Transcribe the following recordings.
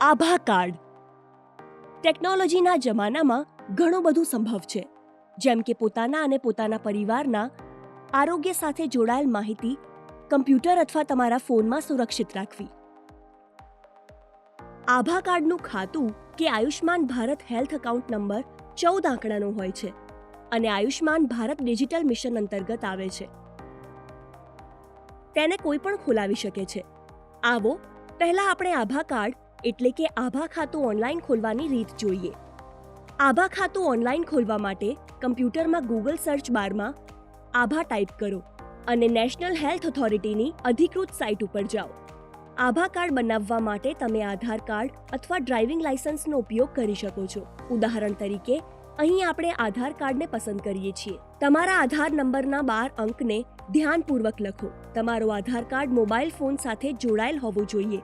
આભા card. ટેકનોલોજીના જમાનામાં ઘણું બધું સંભવ છે, જેમ કે પોતાના અને પોતાના પરિવારના આરોગ્ય સાથે જોડાયેલ માહિતી કમ્પ્યુટર અથવા તમારા ફોનમાં સુરક્ષિત રાખવી. આભા કાર્ડનું ખાતું કે Ayushman Bharat health account number 14 આંકડાનો હોય છે અને આયુષ્માન ભારત ડિજિટલ મિશન અંતર્ગત આવે છે. તેને કોઈ પણ ખોલાવી શકે છે. આવો પહેલા આપણે આભા કાર્ડ એટલે કે આભા ખાતું ઓનલાઈન ખોલવાની રીત જોઈએ. આભા ખાતું ઓનલાઈન ખોલવા માટે કમ્પ્યુટરમાં ગૂગલ સર્ચ બારમાં આભા ટાઈપ કરો અને નેશનલ હેલ્થ ઓથોરિટીની અધિકૃત સાઇટ ઉપર જાઓ. આભા કાર્ડ બનાવવા માટે તમે આધાર કાર્ડ અથવા ડ્રાઇવિંગ લાયસન્સનો ઉપયોગ કરી શકો છો. ઉદાહરણ તરીકે અહીં આપણે આધાર કાર્ડને પસંદ કરીએ છીએ. તમારા આધાર નંબરના 12 અંકને ધ્યાનપૂર્વક લખો. તમારો આધાર કાર્ડ મોબાઈલ ફોન સાથે જોડાયેલ હોવો જોઈએ,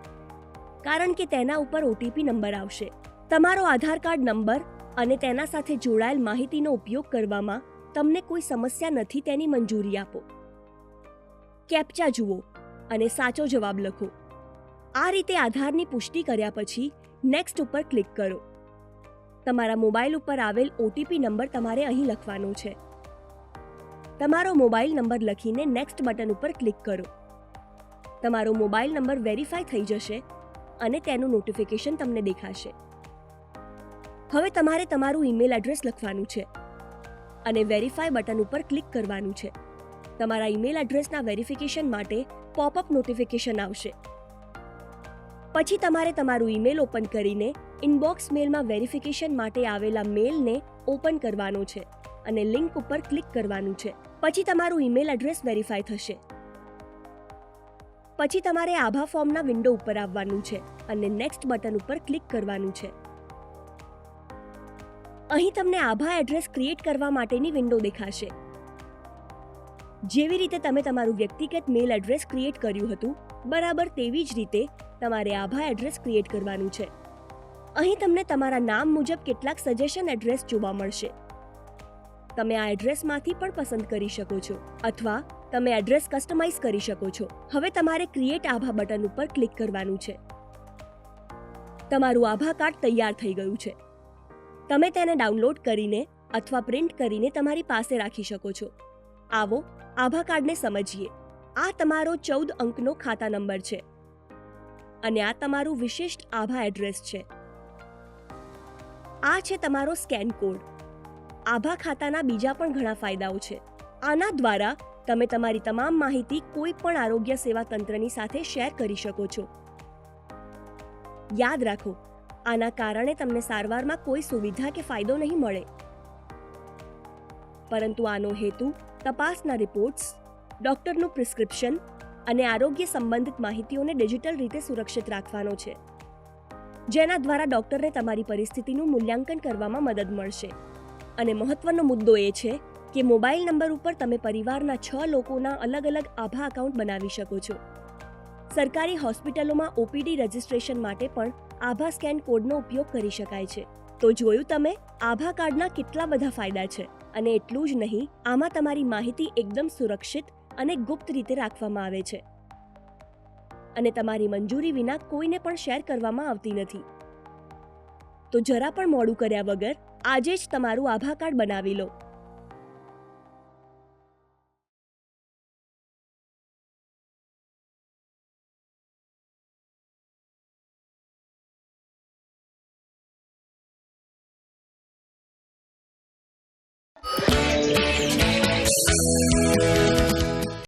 કારણ કે તેના ઉપર ઓટીપી નંબર આવશે. તમારો આધાર કાર્ડ નંબર અને તેના સાથે જોડાયેલ માહિતીનો ઉપયોગ કરવામાં તમને કોઈ સમસ્યા નથી તેની મંજૂરી આપો. કેપ્ચા જુઓ અને સાચો જવાબ લખો. આ રીતે આધારની પુષ્ટિ કર્યા પછી નેક્સ્ટ ઉપર ક્લિક કરો. તમારા મોબાઈલ ઉપર આવેલ ઓટીપી નંબર તમારે અહીં લખવાનો છે. તમારો મોબાઈલ નંબર લખીને નેક્સ્ટ બટન ઉપર ક્લિક કરો. તમારો મોબાઈલ નંબર વેરીફાઈ થઈ જશે અને તેનું નોટિફિકેશન તમને દેખાશે. હવે તમારે તમારું ઈમેલ એડ્રેસ લખવાનું છે અને વેરીફાઈ બટન ઉપર ક્લિક કરવાનું છે. તમારા ઈમેલ એડ્રેસના વેરિફિકેશન માટે પોપઅપ નોટિફિકેશન આવશે. પછી તમારે તમારું ઈમેલ ઓપન કરીને ઇનબોક્સ મેલમાં વેરિફિકેશન માટે આવેલા મેલને ઓપન કરવાનો છે અને લિંક ઉપર ક્લિક કરવાનું છે. પછી તમારું ઈમેલ એડ્રેસ વેરીફાઈ થશે. પછી તમારે આભા ફોર્મના વિન્ડો ઉપર આવવાનું છે અને નેક્સ્ટ બટન ઉપર ક્લિક કરવાનું છે. અહીં તમને આભા એડ્રેસ ક્રિએટ કરવા માટેની વિન્ડો દેખાશે. જેવી રીતે તમે તમારું વ્યક્તિગત મેલ એડ્રેસ ક્રિએટ કર્યું હતું, બરાબર તેવી જ રીતે તમારે આભા એડ્રેસ ક્રિએટ કરવાનું છે. અહીં તમને તમારા નામ મુજબ કેટલાક સજેશન એડ્રેસ જોવા મળશે. તમે આ એડ્રેસમાંથી પણ પસંદ કરી શકો છો અથવા તમે એડ્રેસ કસ્ટમાઇઝ કરી શકો છો. હવે તમારે ક્રિએટ આભા બટન ઉપર ક્લિક કરવાનું છે. તમારું આભા કાર્ડ તૈયાર થઈ ગયું છે. તમે તેને ડાઉનલોડ કરીને અથવા પ્રિન્ટ કરીને તમારી પાસે રાખી શકો છો. આવો આભા કાર્ડને સમજીએ. આ તમારો 14 અંકનો ખાતા નંબર છે અને આ તમારું વિશિષ્ટ આભા એડ્રેસ છે. આ છે તમારો સ્કેન કોડ. આભા ખાતાના બીજા પણ ઘણા ફાયદાઓ છે. આના દ્વારા તમે તમારી તમામ માહિતી કોઈ પણ આરોગ્ય સેવા તંત્રની સાથે શેર કરી શકો છો. યાદ રાખો, આના કારણે તમને સારવારમાં કોઈ સુવિધા કે ફાયદો નહીં મળે, પરંતુ આનો હેતુ તપાસના રિપોર્ટ્સ, ડોક્ટરનું પ્રિસ્ક્રિપ્શન અને આરોગ્ય સંબંધિત માહિતીઓને ડિજિટલ રીતે સુરક્ષિત રાખવાનો છે, જેના દ્વારા ડોક્ટરને તમારી પરિસ્થિતિનું મૂલ્યાંકન કરવામાં મદદ મળશે. અને મહત્વનો મુદ્દો એ છે કે મોબાઈલ નંબર ઉપર તમે પરિવારના 6 લોકોના અલગ અલગ આભા એકાઉન્ટ બનાવી શકો છો. સરકારી હોસ્પિટલોમાં ઓપીડી રજિસ્ટ્રેશન માટે પણ આભા સ્કેન કોડનો ઉપયોગ કરી શકાય છે. તો જોયું તમે, આભા કાર્ડના કેટલા બધા ફાયદા છે. અને એટલું જ નહીં, આમાં તમારી માહિતી એકદમ સુરક્ષિત અને ગુપ્ત રીતે રાખવામાં આવે છે અને તમારી મંજૂરી વિના કોઈને પણ શેર કરવામાં આવતી નથી. તો જરા પણ મોડું કર્યા વગર આજે જ તમારું આભા કાર્ડ બનાવી લો.